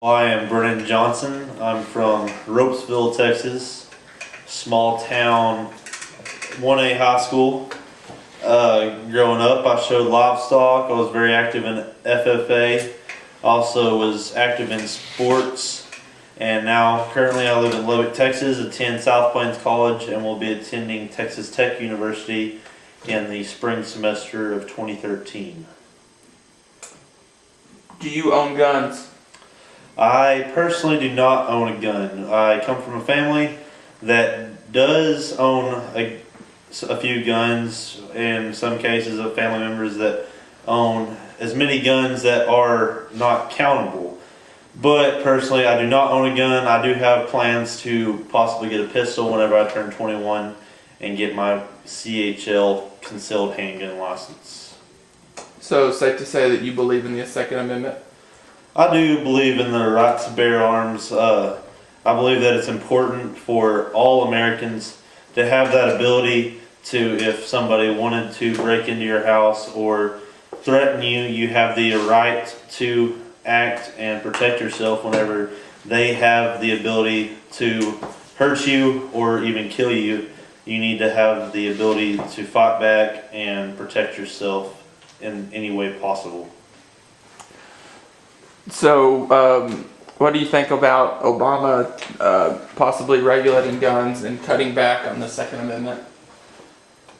I am Brennan Johnson. I'm from Ropesville, Texas, small town 1A high school. Growing up, I showed livestock. I was very active in FFA. Also was active in sports. And now currently I live in Lubbock, Texas, attend South Plains College, and will be attending Texas Tech University in the spring semester of 2013. Do you own guns? I personally do not own a gun. I come from a family that does own a few guns, in some cases of family members that own as many guns that are not countable. But personally, I do not own a gun. I do have plans to possibly get a pistol whenever I turn 21 and get my CHL concealed handgun license. So safe to say that you believe in the Second Amendment? I do believe in the right to bear arms. I believe that it's important for all Americans to have that ability to, if somebody wanted to break into your house or threaten you, you have the right to act and protect yourself whenever they have the ability to hurt you or even kill you. You need to have the ability to fight back and protect yourself in any way possible. So, what do you think about Obama possibly regulating guns and cutting back on the Second Amendment?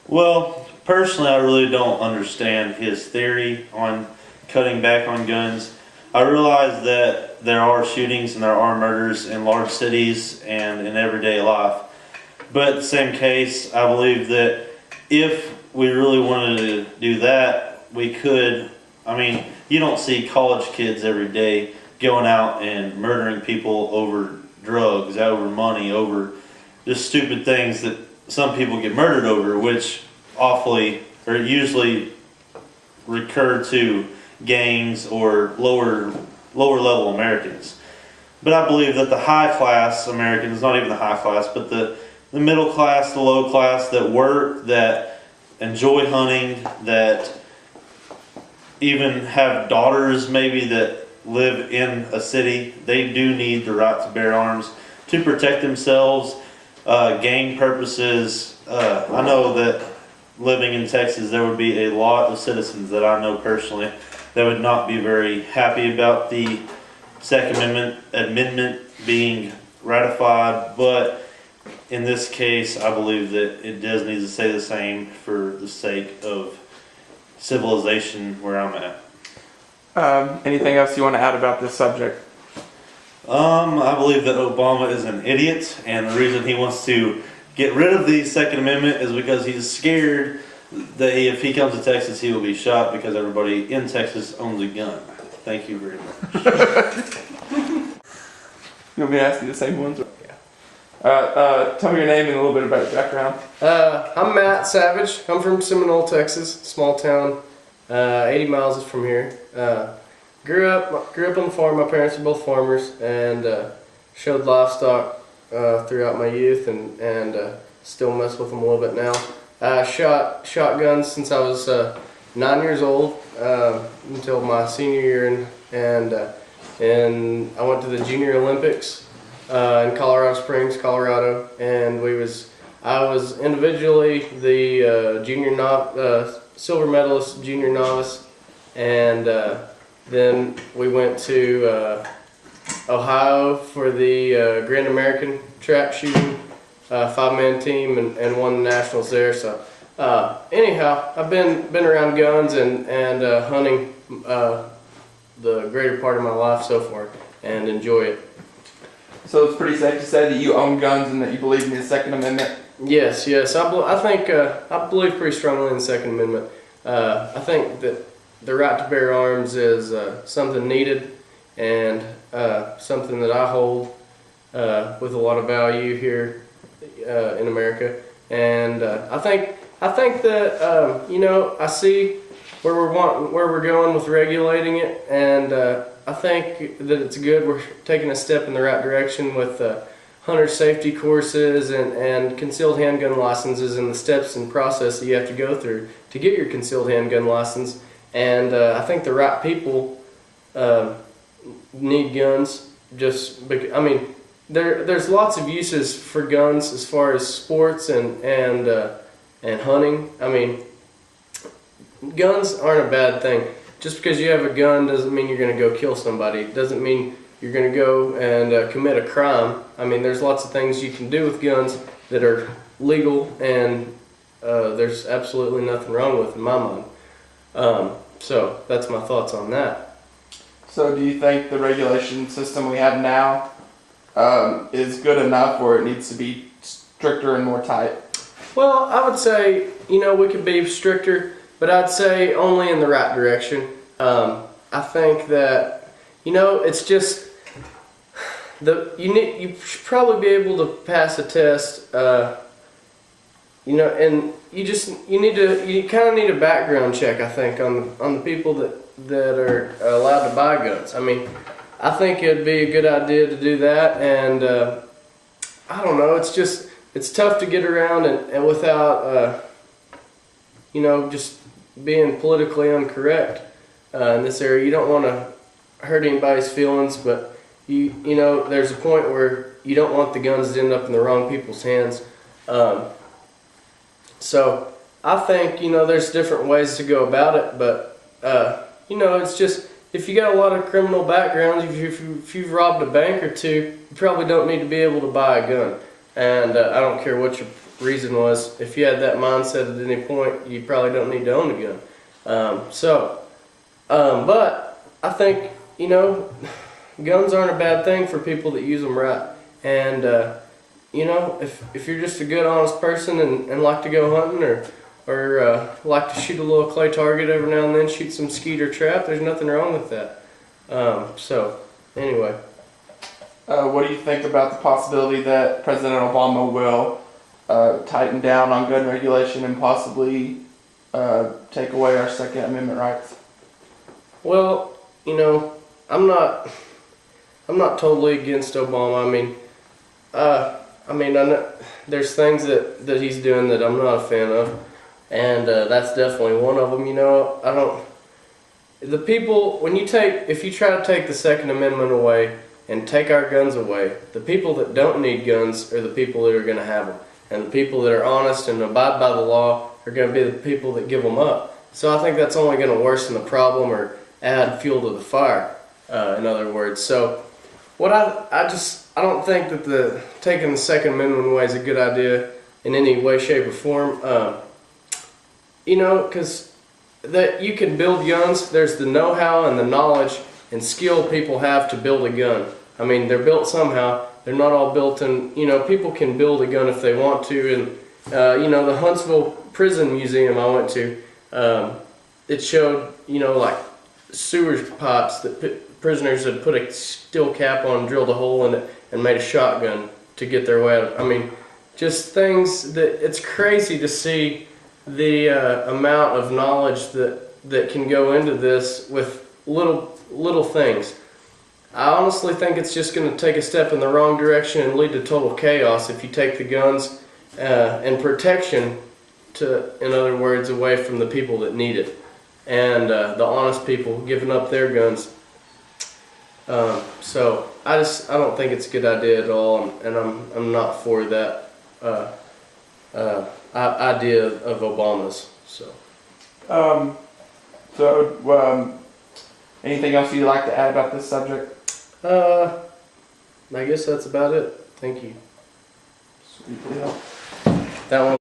Well, personally, I really don't understand his theory on cutting back on guns. I realize that there are shootings and there are murders in large cities and in everyday life. But in the same case, I believe that if we really wanted to do that, we could. I mean, you don't see college kids every day going out and murdering people over drugs, over money, over just stupid things that some people get murdered over, which usually recur to gangs or lower level Americans. But I believe that the high class Americans, not even the high class, but the middle class, the low class that work, that enjoy hunting, that even have daughters maybe that live in a city, they do need the right to bear arms to protect themselves, gang purposes. I know that living in Texas, there would be a lot of citizens that I know personally that would not be very happy about the Second Amendment being ratified, but in this case, I believe that it does need to stay the same for the sake of civilization where I'm at. Anything else you want to add about this subject? I believe that Obama is an idiot, and the reason he wants to get rid of the Second Amendment is because he's scared that if he comes to Texas, he will be shot because everybody in Texas owns a gun. Thank you very much. You want me to ask you the same ones? Yeah. Tell me your name and a little bit about your background. I'm Matt Savage. I'm from Seminole, Texas, small town, 80 miles from here. Grew up on the farm. My parents are both farmers, and showed livestock throughout my youth, and still mess with them a little bit now. Shot shotguns since I was 9 years old until my senior year, and I went to the Junior Olympics in Colorado Springs, Colorado, and I was individually the silver medalist junior novice, and then we went to Ohio for the Grand American trap shooting 5-man team and won the nationals there. So anyhow, I've been around guns and hunting the greater part of my life so far, and enjoy it. So it's pretty safe to say that you own guns and that you believe in the Second Amendment? Yes. I believe pretty strongly in the Second Amendment. I think that the right to bear arms is something needed, and something that I hold with a lot of value here in America. And I think that I see where we're going with regulating it, and I think that it's good. We're taking a step in the right direction with hunter safety courses and concealed handgun licenses, and the steps and process that you have to go through to get your concealed handgun license. And I think the right people need guns, I mean, there's lots of uses for guns as far as sports and hunting. I mean, guns aren't a bad thing. Just because you have a gun doesn't mean you're going to go kill somebody. It doesn't mean you're going to go and commit a crime. I mean, there's lots of things you can do with guns that are legal, and there's absolutely nothing wrong with, in my mind. So that's my thoughts on that. So do you think the regulation system we have now is good enough, or it needs to be stricter and more tight? Well, I would say, we could be stricter, but I'd say only in the right direction. I think that, it's just you should probably be able to pass a test, and you kind of need a background check, I think, on the people that are allowed to buy guns. I mean, I think it'd be a good idea to do that, and I don't know, it's tough to get around and without, just being politically incorrect in this area. You don't want to hurt anybody's feelings, but there's a point where you don't want the guns to end up in the wrong people's hands. So I think, there's different ways to go about it, but, it's just, if you got a lot of criminal backgrounds, if you've robbed a bank or two, you probably don't need to be able to buy a gun. And I don't care what your reason was. If you had that mindset at any point, you probably don't need to own a gun. But I think, guns aren't a bad thing for people that use them right. And, if you're just a good, honest person and like to go hunting or like to shoot a little clay target every now and then, shoot some skeet or trap, there's nothing wrong with that. Anyway. What do you think about the possibility that President Obama will tighten down on gun regulation and possibly take away our Second Amendment rights? Well, I'm not totally against Obama. I know there's things that he's doing that I'm not a fan of, and that's definitely one of them. If you try to take the Second Amendment away and take our guns away, the people that don't need guns are the people that are going to have them, and the people that are honest and abide by the law are going to be the people that give them up. So I think that's only going to worsen the problem or add fuel to the fire, in other words. So I don't think that taking the Second Amendment away is a good idea in any way, shape, or form. Because that you can build guns. There's the know-how and the knowledge and skill people have to build a gun. I mean, they're built somehow. They're not all built in. People can build a gun if they want to. And the Huntsville Prison Museum I went to, it showed like sewer pipes that prisoners had put a steel cap on, drilled a hole in it, and made a shotgun to get their way out. I mean, just things that it's crazy to see the amount of knowledge that can go into this with little things. I honestly think it's just going to take a step in the wrong direction and lead to total chaos if you take the guns and protection in other words, away from the people that need it, and the honest people giving up their guns. So I don't think it's a good idea at all, and I'm not for that idea of Obama's. Anything else you'd like to add about this subject? I guess that's about it. Thank you. Sweet deal. That one.